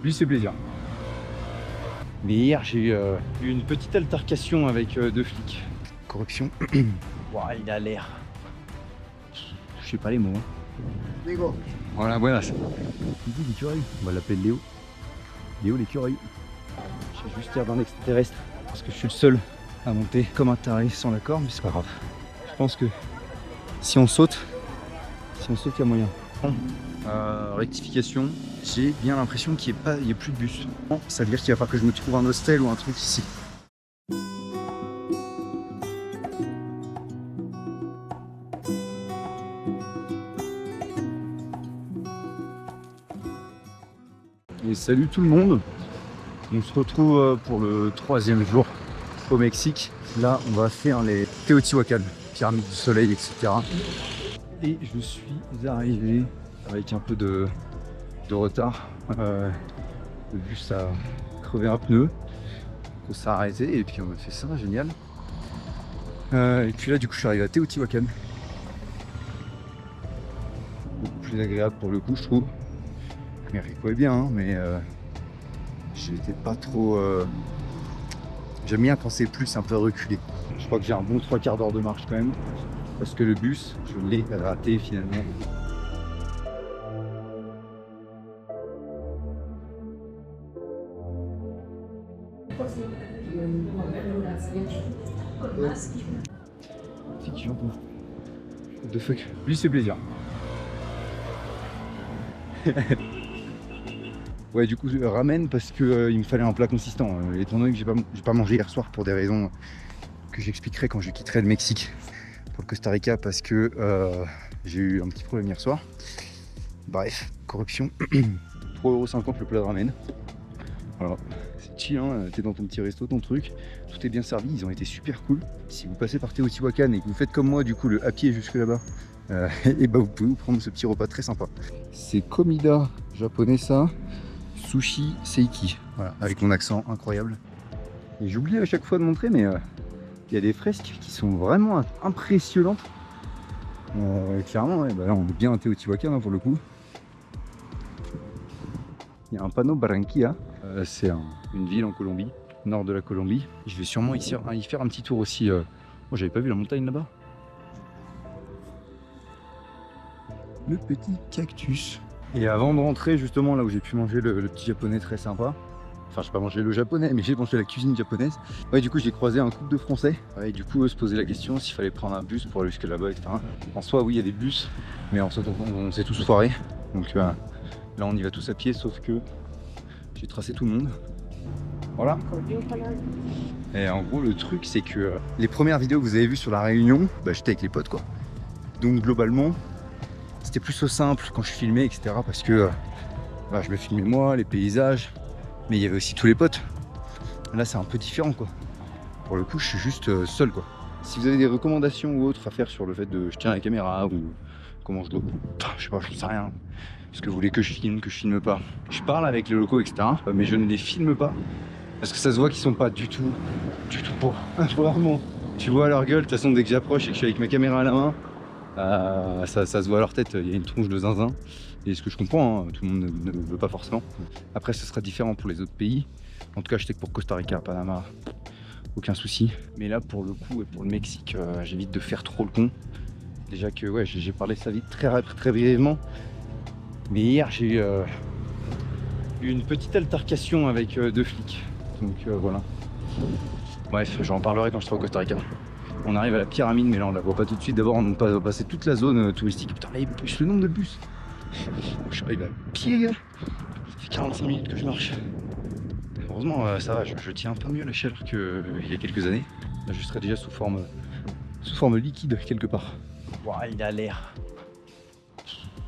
lui c'est plaisir. Mais hier j'ai eu une petite altercation avec deux flics. Corruption. Wow, il a l'air. Je sais pas les mots. Hein. Voilà, buenas. L'écureuil. On va l'appeler Léo. Léo l'écureuil. J'ai juste l'air d'un extraterrestre parce que je suis le seul à monter comme un taré sans la corde, mais c'est pas grave. Je pense que si on saute, il y a moyen. Rectification, j'ai bien l'impression qu'il n'y ait plus de bus. Ça veut dire qu'il va falloir que je me trouve un hostel ou un truc ici. Et salut tout le monde. On se retrouve pour le 3e jour au Mexique. Là, on va faire les Teotihuacan, pyramide du soleil, etc. Et je suis arrivé avec un peu de retard. Le bus a crevé un pneu, on s'est arrêté et puis on a fait ça, génial. Et puis là, du coup, je suis arrivé à Teotihuacan. Beaucoup plus agréable pour le coup, je trouve. Rico est bien, hein, mais j'étais pas trop. J'aime bien quand c'est plus un peu reculé. Je crois que j'ai un bon 3/4 d'heure de marche quand même, parce que le bus, je l'ai raté finalement. C'est qui j'entends? What the fuck? Lui c'est plaisir. Ouais, du coup ramen parce que il me fallait un plat consistant, étant donné que j'ai pas mangé hier soir pour des raisons que j'expliquerai quand je quitterai le Mexique pour le Costa Rica, parce que j'ai eu un petit problème hier soir. Bref, corruption. 3,50 € le plat de ramen. Voilà, c'est chill, hein, t'es dans ton petit resto, ton truc, tout est bien servi, ils ont été super cool. Si vous passez par Teotihuacan et que vous faites comme moi du coup le à pied jusque là-bas, et bah vous pouvez vous prendre ce petit repas très sympa. C'est Komida japonais ça, sushi seiki, voilà, avec mon accent incroyable. Et j'oublie à chaque fois de montrer, mais il y a des fresques qui sont vraiment impressionnantes. Clairement, ouais, bah là on est bien à Teotihuacan, hein, pour le coup. Il y a un panneau Barranquilla, c'est une ville en Colombie, nord de la Colombie. Je vais sûrement y faire un petit tour aussi. Moi j'avais pas vu la montagne là-bas. Le petit cactus. Et avant de rentrer justement là où j'ai pu manger le petit japonais très sympa, enfin j'ai pas mangé le japonais mais j'ai mangé la cuisine japonaise, ouais, du coup j'ai croisé un couple de français, ouais, et du coup se poser la question s'il fallait prendre un bus pour aller jusque là-bas, etc. En soi oui il y a des bus, mais en soi on s'est tous foirés, donc là on y va tous à pied, sauf que j'ai tracé tout le monde. Voilà. Et en gros le truc c'est que les premières vidéos que vous avez vues sur la Réunion, bah, j'étais avec les potes quoi. Donc globalement c'était plus au simple quand je filmais, etc. Parce que bah, je me filmais moi, les paysages, mais il y avait aussi tous les potes. Là c'est un peu différent quoi. Pour le coup je suis juste seul quoi. Si vous avez des recommandations ou autres à faire sur le fait de je tiens la caméra ou comment je dois, je sais pas, je sais rien. Est-ce que vous voulez que je filme pas? Je parle avec les locaux, etc. Mais je ne les filme pas. Parce que ça se voit qu'ils sont pas du tout pour. Vraiment. Tu vois leur gueule, de toute façon dès que j'approche et que je suis avec ma caméra à la main, ça se voit à leur tête, il y a une tronche de zinzin. Et ce que je comprends, hein, tout le monde ne veut pas forcément. Après ce sera différent pour les autres pays. En tout cas je sais que pour Costa Rica, Panama, aucun souci. Mais là pour le coup et pour le Mexique, j'évite de faire trop le con. Déjà que ouais, j'ai parlé de ça vite très brièvement. Mais hier j'ai eu une petite altercation avec deux flics. Donc voilà. Bref, j'en parlerai quand je serai au Costa Rica. On arrive à la pyramide, mais là on la voit pas tout de suite. D'abord on va passer toute la zone touristique. Putain là il bouge le nombre de bus. Je suis arrivé à pied, gars. Ça fait 45 minutes que je marche. Heureusement ça va, je tiens un peu mieux la chaleur qu'il y a quelques années. Là je serais déjà sous forme liquide quelque part. Wow, il a l'air.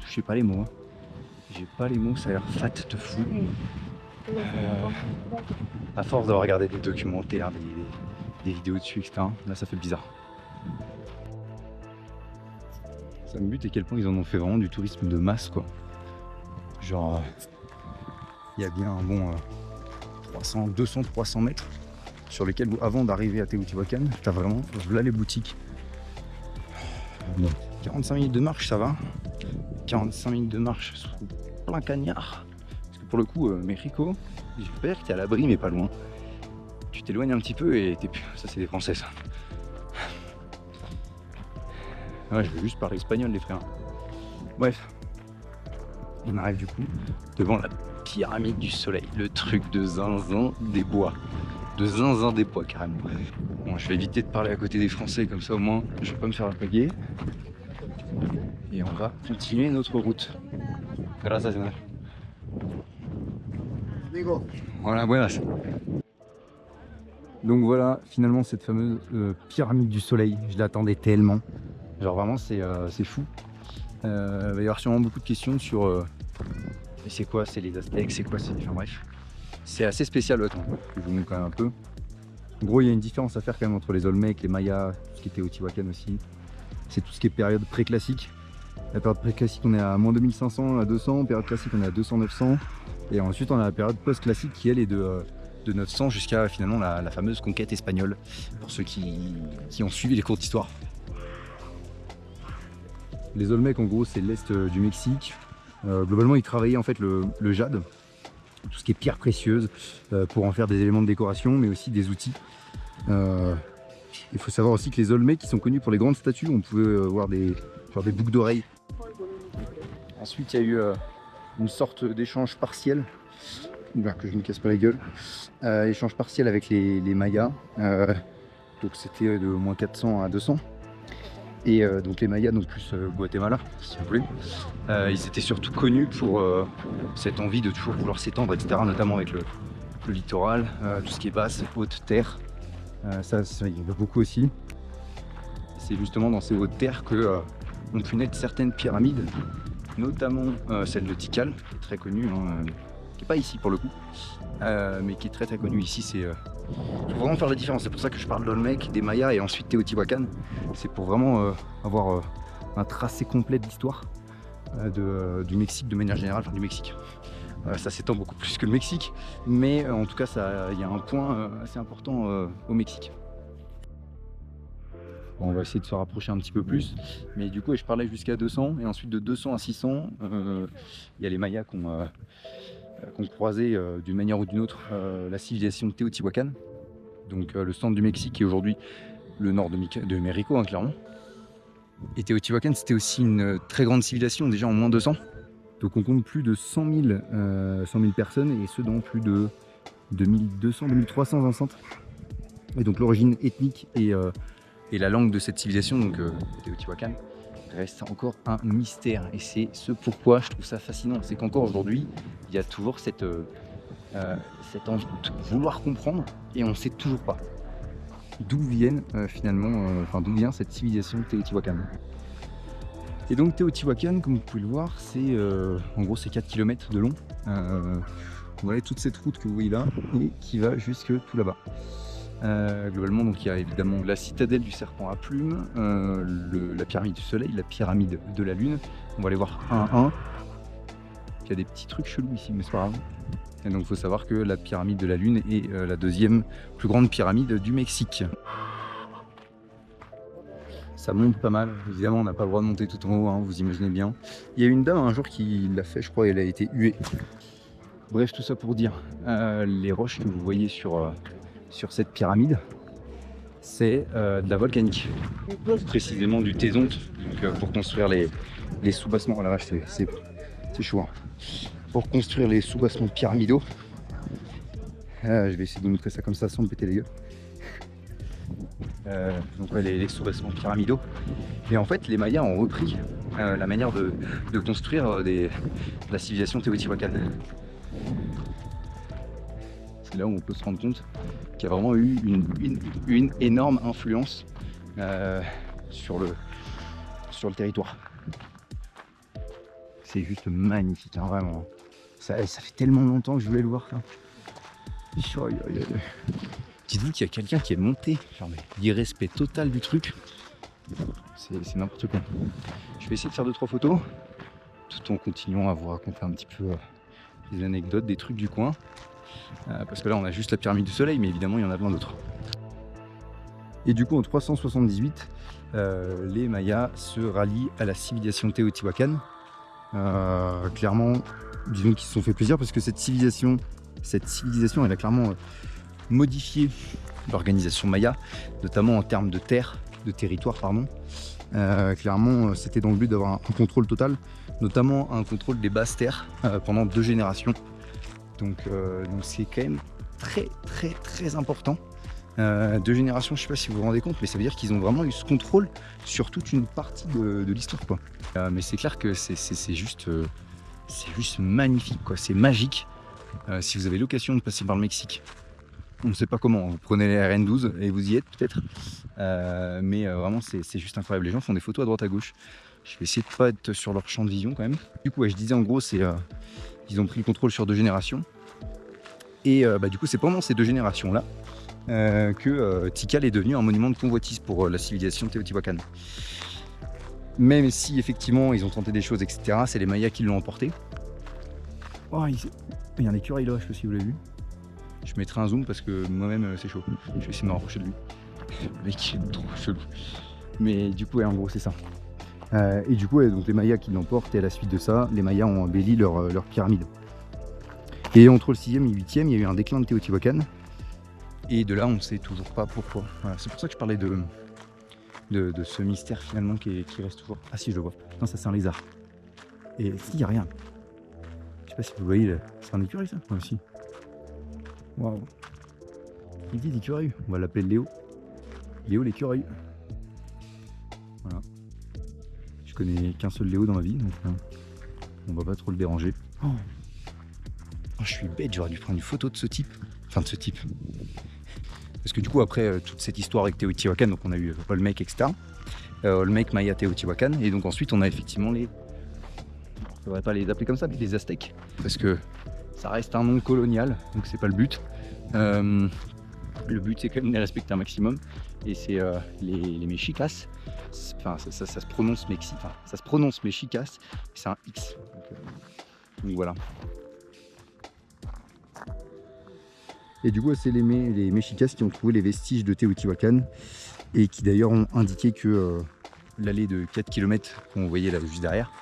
Je sais pas les mots. Hein. J'ai pas les mots, ça a l'air fat de fou. À force d'avoir regardé des documentaires, des vidéos dessus, etc. Là ça fait bizarre. Ça me bute à quel point ils en ont fait vraiment du tourisme de masse quoi. Genre il y a bien un bon 200-300 mètres sur lesquels avant d'arriver à Teotihuacan, t'as vraiment là les boutiques. Bon, 45 minutes de marche ça va. 45 minutes de marche sous plein cagnard. Parce que pour le coup, Mexico, je vais pas dire que t'es à l'abri, mais pas loin. Tu t'éloignes un petit peu et t'es plus. Ça, c'est des Français, ça. Ouais, je veux juste parler espagnol, les frères. Bref, on arrive du coup devant la pyramide du soleil, le truc de zinzin des bois. De zinzin des bois, carrément. Bon, je vais éviter de parler à côté des Français, comme ça au moins je vais pas me faire alpaguer. Et on va continuer notre route. Gracias, señor. Voilà, buenas. Donc voilà, finalement cette fameuse pyramide du soleil, je l'attendais tellement. Genre vraiment c'est fou. Il va y avoir sûrement beaucoup de questions sur c'est quoi, c'est les Aztèques, c'est quoi, c'est... Enfin bref. C'est assez spécial, attends, je vous montre quand même un peu. En gros il y a une différence à faire quand même entre les Olmecs, les Mayas, tout ce qui était Teotihuacan aussi. C'est tout ce qui est période pré-classique. La période pré-classique on est à moins 2500 à 200, période classique on est à 200-900. Et ensuite on a la période post-classique qui elle est de 900 jusqu'à finalement la fameuse conquête espagnole, pour ceux qui ont suivi les cours d'histoire. Les Olmecs en gros c'est l'est du Mexique. Globalement ils travaillaient en fait le jade, tout ce qui est pierres précieuses, pour en faire des éléments de décoration mais aussi des outils. Il faut savoir aussi que les Olmecs qui sont connus pour les grandes statues, on pouvait voir des boucles d'oreilles. Ensuite il y a eu une sorte d'échange partiel, que je ne casse pas la gueule, échange partiel avec les Mayas, donc c'était de moins 400 à 200. Et donc les Mayas, donc plus Guatemala, si vous voulez, ils étaient surtout connus pour cette envie de toujours vouloir s'étendre, etc., notamment avec le littoral, tout ce qui est basse, haute terre, ça il y en a beaucoup aussi. C'est justement dans ces hautes terres que ont pu naître certaines pyramides, notamment celle de Tikal, qui est très connue, hein, qui n'est pas ici pour le coup, mais qui est très connue ici. C'est faut vraiment faire la différence, c'est pour ça que je parle d'Olmec, des Mayas et ensuite Teotihuacan. C'est pour vraiment avoir un tracé complet de l'histoire du Mexique de manière générale, enfin du Mexique. Ça s'étend beaucoup plus que le Mexique, mais en tout cas il y a un point assez important au Mexique. Bon, on va essayer de se rapprocher un petit peu plus, mais du coup je parlais jusqu'à 200 et ensuite de 200 à 600, il y a les Mayas qui ont croisé d'une manière ou d'une autre la civilisation de Teotihuacan, donc le centre du Mexique et aujourd'hui le nord de Mexico, hein, clairement. Et Teotihuacan c'était aussi une très grande civilisation déjà en moins 200, donc on compte plus de 100 000 personnes et ce dans plus de 2200-2300 enceintes. Et donc l'origine ethnique et la langue de cette civilisation, donc Teotihuacan, reste encore un mystère. Et c'est ce pourquoi je trouve ça fascinant, c'est qu'encore aujourd'hui, il y a toujours cette envie de vouloir comprendre et on ne sait toujours pas d'où viennent d'où vient cette civilisation Teotihuacan. Et donc Teotihuacan, comme vous pouvez le voir, c'est en gros c'est 4 km de long. Voilà toute cette route que vous voyez là et qui va jusque tout là-bas. Globalement, donc il y a évidemment la citadelle du serpent à plumes, la pyramide du soleil, la pyramide de la lune. On va aller voir un à un. Il y a des petits trucs chelous ici, mais c'est pas grave. Et donc il faut savoir que la pyramide de la lune est la deuxième plus grande pyramide du Mexique. Ça monte pas mal, évidemment on n'a pas le droit de monter tout en haut, hein, vous imaginez bien. Il y a une dame un jour qui l'a fait, je crois, elle a été huée. Bref, tout ça pour dire, les roches que vous voyez sur cette pyramide, c'est de la volcanique, précisément du Tezonte, donc pour construire les soubassements. Oh la vache, c'est chaud, hein. Pour construire les soubassements pyramidaux. Je vais essayer de vous montrer ça comme ça sans me péter les gueules. Donc ouais, les soubassements pyramidaux. Et en fait les Mayas ont repris la manière de construire la civilisation Teotihuacan. C'est là où on peut se rendre compte qu'il y a vraiment eu une énorme influence sur le territoire. C'est juste magnifique, hein, vraiment. Ça fait tellement longtemps que je voulais le voir. Dites-vous qu'il y a quelqu'un qui est monté, genre l'irrespect total du truc. C'est n'importe quoi. Je vais essayer de faire 2-3 photos, tout en continuant à vous raconter un petit peu des anecdotes, des trucs du coin. Parce que là on a juste la pyramide du soleil, mais évidemment il y en a plein d'autres. Et du coup en 378, les Mayas se rallient à la civilisation Teotihuacan. Clairement, disons qu'ils se sont fait plaisir parce que cette civilisation elle a clairement modifié l'organisation maya, notamment en termes de terre, de territoire pardon. Clairement c'était dans le but d'avoir un contrôle total, notamment un contrôle des basses terres pendant 2 générations. Donc c'est quand même très important. 2 générations, je sais pas si vous vous rendez compte, mais ça veut dire qu'ils ont vraiment eu ce contrôle sur toute une partie de l'histoire quoi. Mais c'est clair que c'est juste magnifique quoi, c'est magique. Si vous avez l'occasion de passer par le Mexique, on ne sait pas comment, vous prenez les RN12 et vous y êtes peut-être, mais vraiment c'est juste incroyable. Les gens font des photos à droite à gauche. Je vais essayer de pas être sur leur champ de vision quand même. Du coup ouais, je disais en gros c'est ils ont pris le contrôle sur 2 générations et du coup c'est pendant ces 2 générations là que Tikal est devenu un monument de convoitise pour la civilisation Teotihuacan. Même si effectivement ils ont tenté des choses etc, c'est les Mayas qui l'ont emporté. Oh, il y a un écureuil là, je sais pas si vous l'avez vu. Je mettrai un zoom parce que moi-même c'est chaud. Je vais essayer de me rapprocher de lui. Le mec est trop chelou. Mais du coup ouais, en gros c'est ça. Et du coup ouais, donc les Mayas qui l'emportent et à la suite de ça, les Mayas ont embelli leur pyramide. Et entre le 6e et le 8e, il y a eu un déclin de Teotihuacan. Et de là, on ne sait toujours pas pourquoi. Voilà, c'est pour ça que je parlais de ce mystère finalement qui reste toujours. Ah si, je le vois. Non, ça c'est un lézard. Et si, il n'y a rien. Je sais pas si vous voyez, c'est un écureuil ça. Moi aussi. Waouh. Il dit l'écureuil. On va l'appeler Léo. Léo l'écureuil. Voilà. Je connais qu'un seul Léo dans ma vie, donc on va pas trop le déranger. Oh, je suis bête, j'aurais dû prendre une photo de ce type. Enfin de ce type. Parce que du coup après toute cette histoire avec Teotihuacan, donc on a eu Olmec etc. Olmec, Maya, Teotihuacan, et donc ensuite on a effectivement les... On ne devrait pas les appeler comme ça, mais les Aztèques. Parce que ça reste un nom colonial, donc c'est pas le but. Le but c'est quand même de les respecter un maximum. Et c'est les Mexicas. Enfin ça se prononce Mexi, enfin ça se prononce Mexicas, c'est un X. Donc voilà. Et du coup, c'est les Mexicas qui ont trouvé les vestiges de Teotihuacan et qui d'ailleurs ont indiqué que l'allée de 4 km qu'on voyait là juste derrière,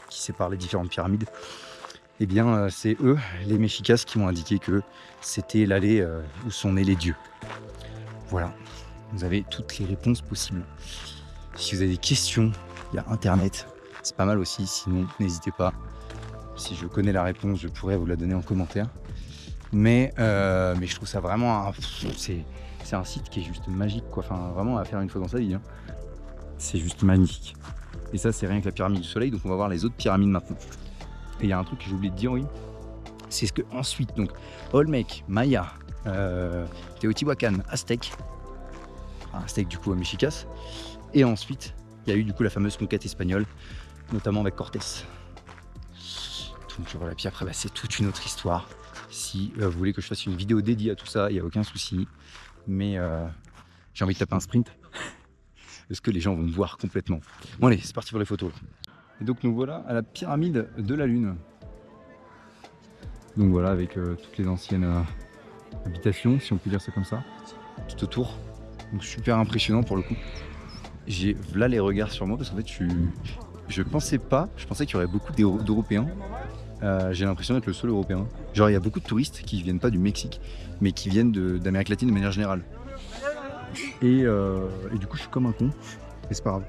qui sépare les différentes pyramides, eh bien c'est eux, les Mexicas, qui ont indiqué que c'était l'allée où sont nés les dieux. Voilà, vous avez toutes les réponses possibles. Si vous avez des questions, il y a internet, c'est pas mal aussi, sinon n'hésitez pas. Si je connais la réponse, je pourrais vous la donner en commentaire. Mais je trouve ça vraiment, c'est un site qui est juste magique quoi. Enfin vraiment à faire une fois dans sa vie. Hein. C'est juste magnifique. Et ça c'est rien que la pyramide du soleil, donc on va voir les autres pyramides maintenant. Et il y a un truc que j'ai oublié de dire, oui, c'est ce que ensuite donc Olmec, Maya, Teotihuacan, Aztèque, enfin, Aztèque du coup à Mexicas, et ensuite il y a eu du coup la fameuse conquête espagnole, notamment avec Cortés. Donc voilà, puis après c'est toute une autre histoire. Si vous voulez que je fasse une vidéo dédiée à tout ça, il n'y a aucun souci. Mais j'ai envie de taper un sprint. Parce que les gens vont me voir complètement. Bon allez, c'est parti pour les photos. Et donc nous voilà à la pyramide de la Lune. Donc voilà, avec toutes les anciennes habitations, si on peut dire ça comme ça. Tout autour. Donc super impressionnant pour le coup. J'ai là les regards sur moi parce qu'en fait je pensais qu'il y aurait beaucoup d'Européens. J'ai l'impression d'être le seul Européen. Genre il y a beaucoup de touristes qui viennent pas du Mexique, mais qui viennent d'Amérique latine de manière générale. Et du coup je suis comme un con, mais c'est pas grave.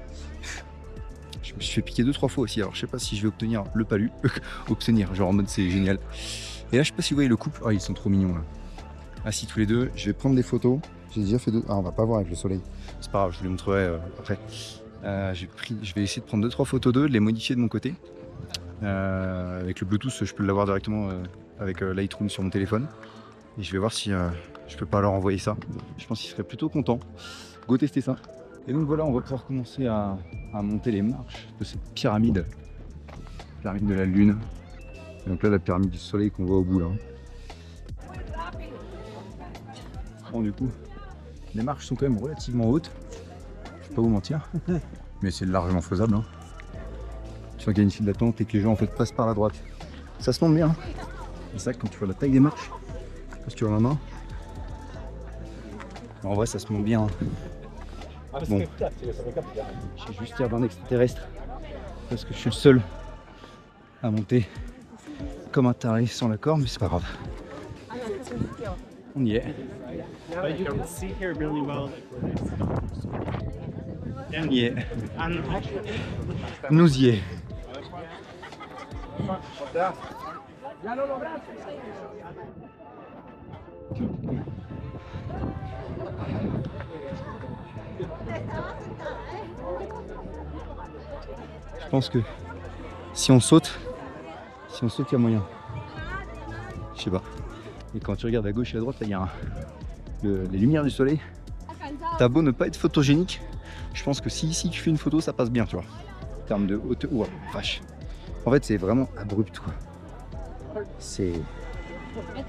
Je me suis fait piquer 2-3 fois aussi, alors je sais pas si je vais obtenir le palu. Obtenir, genre en mode c'est génial. Et là je sais pas si vous voyez le couple, oh ils sont trop mignons là. Assis tous les deux, je vais prendre des photos. J'ai déjà fait 2, ah on va pas voir avec le soleil. C'est pas grave, je vous les montrerai après. Je vais essayer de prendre 2-3 photos d'eux, de les modifier de mon côté. Avec le Bluetooth, je peux l'avoir directement avec Lightroom sur mon téléphone. Et je vais voir si je peux pas leur envoyer ça. Je pense qu'ils seraient plutôt contents. Go tester ça. Et donc voilà, on va pouvoir commencer à monter les marches de cette pyramide. Pyramide de la Lune. Et donc là, la pyramide du Soleil qu'on voit au bout là. Bon, du coup, les marches sont quand même relativement hautes. Je vais pas vous mentir. Mais c'est largement faisable. Hein. Tu vois qu'il y a une file d'attente et que les gens en fait passent par la droite. Ça se monte bien. Hein. C'est ça que quand tu vois la taille des marches, parce que tu vois ma main. En vrai, ça se monte bien. Hein. Bon, j'ai juste l'air d'un extraterrestre parce que je suis le seul à monter comme un taré sans la corde, mais c'est pas grave. On y est. But you can see here really well. On y est. And actually, Nous y est. Je pense que si on saute, il y a moyen. Je sais pas. Et quand tu regardes à gauche et à droite, il y a les lumières du soleil. T'as beau ne pas être photogénique, je pense que si ici tu fais une photo, ça passe bien, tu vois. En termes de hauteur, ouais, vache. En fait, c'est vraiment abrupt, quoi. C'est.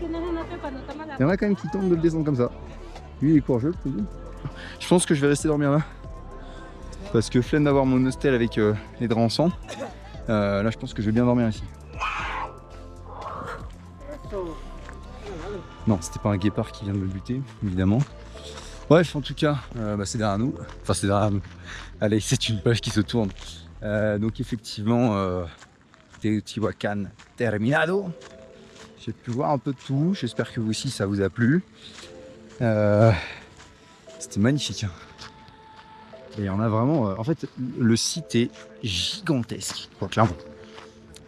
Il y en a quand même qui tentent de le descendre comme ça. Lui, il est courageux, le truc. Je pense que je vais rester dormir là. Parce que flemme d'avoir mon hostel avec les draps en sang. Là, je pense que je vais bien dormir ici. Non, c'était pas un guépard qui vient de me buter, évidemment. Bref, en tout cas, c'est derrière nous. Enfin, c'est derrière nous. Allez, c'est une page qui se tourne. Donc, effectivement, Teotihuacan terminado. J'ai pu voir un peu de tout. J'espère que vous aussi, ça vous a plu. C'était magnifique. Hein. Et il y en a vraiment. En fait, le site est gigantesque, quoi, clairement.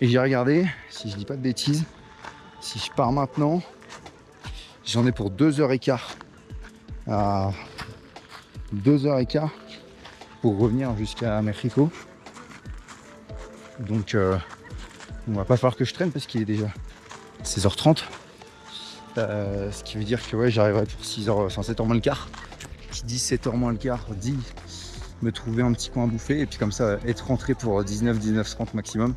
Et j'ai regardé, si je dis pas de bêtises, si je pars maintenant, j'en ai pour 2h15 à 2h15 pour revenir jusqu'à Mexico. Donc, on va pas falloir que je traîne parce qu'il est déjà 16h30. Ce qui veut dire que ouais, j'arriverai pour 6h, enfin 7h moins le quart. Qui dit 7h moins le quart dit me trouver un petit coin à bouffer et puis comme ça être rentré pour 19h30 maximum.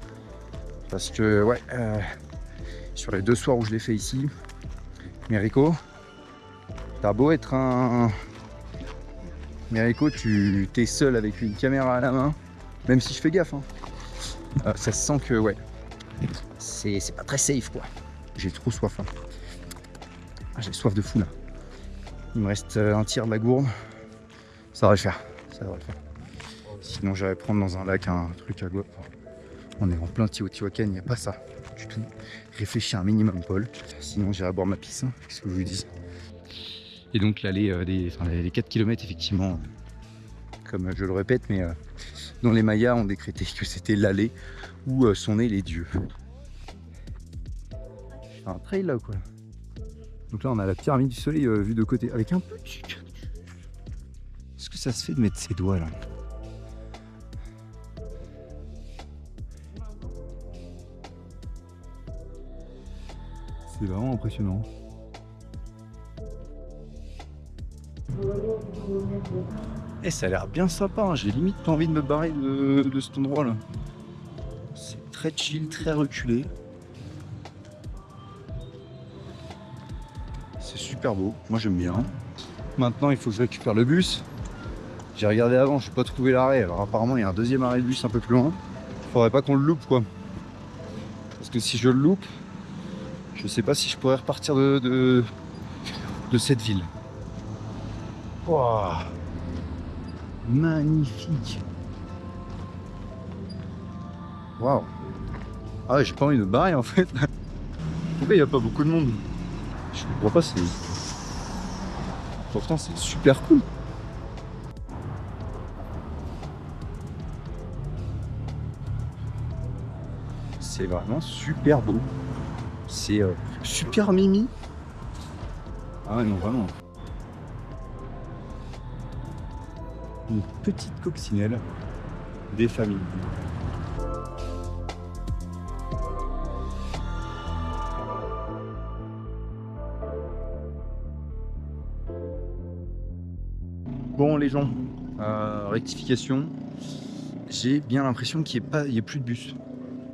Parce que ouais, sur les 2 soirs où je l'ai fait ici, Mérico, t'as beau être un... Mérico, tu t'es seul avec une caméra à la main, même si je fais gaffe, hein. Ça se sent que ouais, c'est pas très safe quoi. J'ai trop soif là. Ah, j'ai soif de fou là. Il me reste un tiers de la gourde. Ça devrait le faire. Ça devrait le faire. Sinon j'irai prendre dans un lac un truc à boire. On est en plein Teotihuacan, il n'y a pas ça du tout. Réfléchis un minimum, Paul. Sinon j'irai boire ma piscine. Qu'est-ce que je vous dis? Et donc l'allée les 4 km effectivement, comme je le répète, mais dont les Mayas ont décrété que c'était l'allée où sont nés les dieux. C'est un trail là ou quoi? Donc là on a la pyramide du soleil vue de côté avec un petit cactus. Est-ce que ça se fait de mettre ses doigts là? C'est vraiment impressionnant. Et ça a l'air bien sympa, hein. J'ai limite pas envie de me barrer de cet endroit là. C'est très chill, très reculé. C'est super beau, moi j'aime bien. Maintenant il faut que je récupère le bus. J'ai regardé avant, je n'ai pas trouvé l'arrêt. Alors apparemment il y a un deuxième arrêt de bus un peu plus loin. Faudrait pas qu'on le loupe quoi. Parce que si je le loupe, je sais pas si je pourrais repartir de cette ville. Wow. Magnifique. Waouh. Ah ouais, j'ai pas envie de me barrer en fait. Pourquoi il n'y a pas beaucoup de monde? Je comprends pas, c'est... Pourtant c'est super cool. C'est vraiment super beau. C'est super mimi. Ah ouais, non, vraiment. Une petite coccinelle des familles. Bon les gens, rectification, j'ai bien l'impression qu'il n'y ait plus de bus.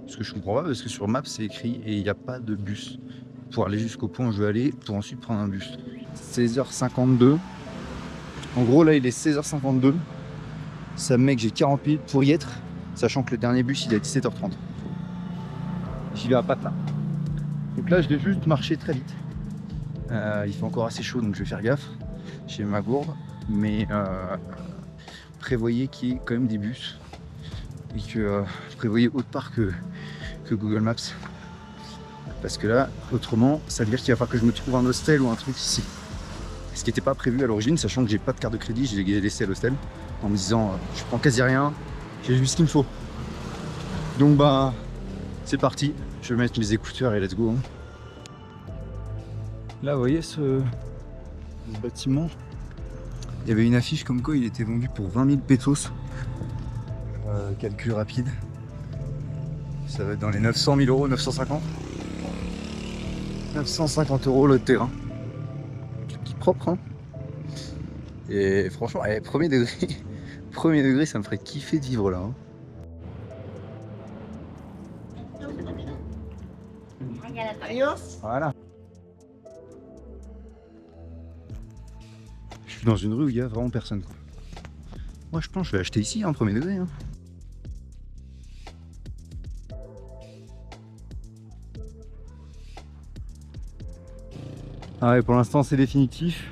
Ce que je comprends pas parce que sur Maps c'est écrit et il n'y a pas de bus pour aller jusqu'au point où je veux aller pour ensuite prendre un bus. 16h52. En gros là il est 16h52. Ça me met que j'ai 40 minutes pour y être, sachant que le dernier bus il est à 17h30. J'y vais à pattes là. Donc là je vais juste marcher très vite. Il fait encore assez chaud donc je vais faire gaffe. J'ai ma gourde. Mais prévoyez qu'il y ait quand même des bus et que prévoyez autre part que que Google Maps. Parce que là, autrement, ça veut dire qu'il va falloir que je me trouve un hostel ou un truc ici. Ce qui n'était pas prévu à l'origine, sachant que j'ai pas de carte de crédit, je l'ai laissé à l'hostel en me disant je prends quasi rien, j'ai juste ce qu'il me faut. Donc bah c'est parti, je vais mettre mes écouteurs et let's go. Là vous voyez ce bâtiment, il y avait une affiche comme quoi il était vendu pour 20 000 pesos. Calcul rapide, ça va être dans les 900 000 euros, 950. 950 euros le terrain. Qui propre hein. Et franchement, premier degré, premier degré, ça me ferait kiffer de vivre là. Hein. Voilà. Je suis dans une rue où il y a vraiment personne. Quoi. Moi je pense que je vais acheter ici, hein, premier degré. Hein. Ah ouais, pour l'instant c'est définitif.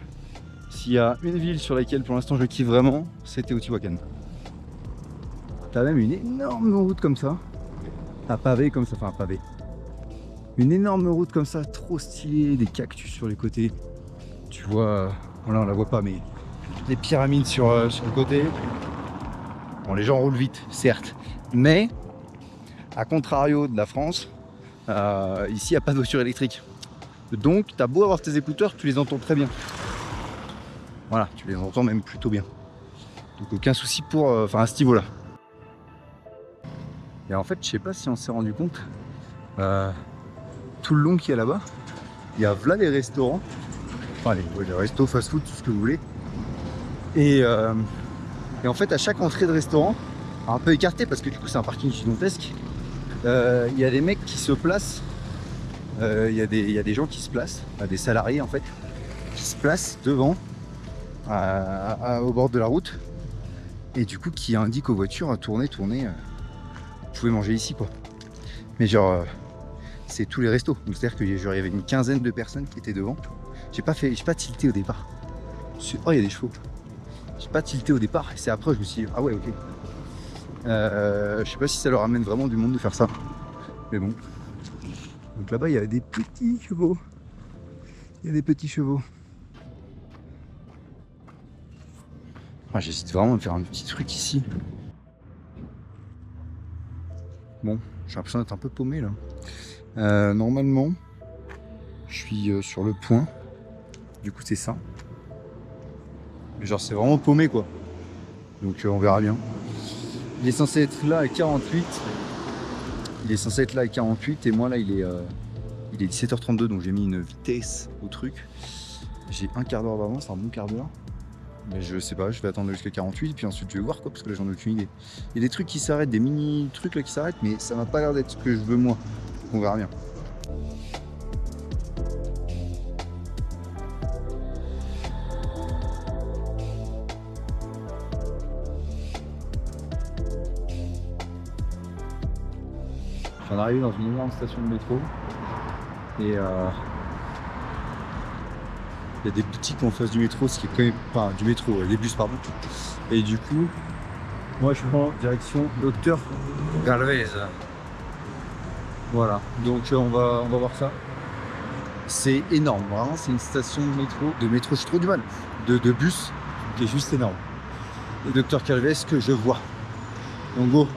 S'il y a une ville sur laquelle pour l'instant je kiffe vraiment, c'est Teotihuacan. T'as même une énorme route comme ça, un pavé comme ça, enfin un pavé. Une énorme route comme ça, trop stylée, des cactus sur les côtés. Tu vois, là on la voit pas, mais des pyramides sur le côté. Bon, les gens roulent vite, certes, mais à contrario de la France, ici il n'y a pas de voiture électrique. Donc, t'as beau avoir tes écouteurs, tu les entends très bien. Voilà, tu les entends même plutôt bien. Donc aucun souci pour, à ce niveau-là. Et en fait, je sais pas si on s'est rendu compte, tout le long qu'il y a là-bas, il y a là les restaurants, enfin les restos, fast-food, tout ce que vous voulez. Et en fait, à chaque entrée de restaurant, un peu écarté parce que du coup c'est un parking gigantesque, il y a des mecs qui se placent. Il y a des gens qui se placent, des salariés en fait, qui se placent devant, au bord de la route, et du coup qui indiquent aux voitures à tourner, vous pouvez manger ici quoi. Mais genre, c'est tous les restos, donc c'est-à-dire qu'il y avait une quinzaine de personnes qui étaient devant. J'ai pas tilté au départ. Oh, il y a des chevaux. J'ai pas tilté au départ, et c'est après je me suis dit, ah ouais, ok. Je sais pas si ça leur amène vraiment du monde de faire ça, mais bon. Donc là-bas, il y a des petits chevaux. Il y a des petits chevaux. Ah, j'hésite vraiment à me faire un petit truc ici. Bon, j'ai l'impression d'être un peu paumé là. Normalement, je suis sur le point. Du coup, c'est ça. Mais genre, c'est vraiment paumé quoi. Donc on verra bien. Il est censé être là à 48. Il est censé être là à 48 et moi là il est 17h32 donc j'ai mis une vitesse au truc. J'ai un quart d'heure d'avance, un bon quart d'heure. Mais je sais pas, je vais attendre jusqu'à 48 puis ensuite je vais voir quoi parce que là j'en ai aucune idée. Il y a des trucs qui s'arrêtent, des mini trucs là qui s'arrêtent mais ça m'a pas l'air d'être ce que je veux moi. Donc on verra bien. Je viens d'arriver dans une énorme station de métro et il y a des boutiques en face du métro, ce qui est quand même pas du métro, des bus pardon. Et du coup, moi je prends direction Docteur Galvez. Voilà, donc on va voir ça. C'est énorme, vraiment, c'est une station de métro, j'ai trop du mal, de bus qui est juste énorme. Et Docteur Galvez que je vois. Donc go.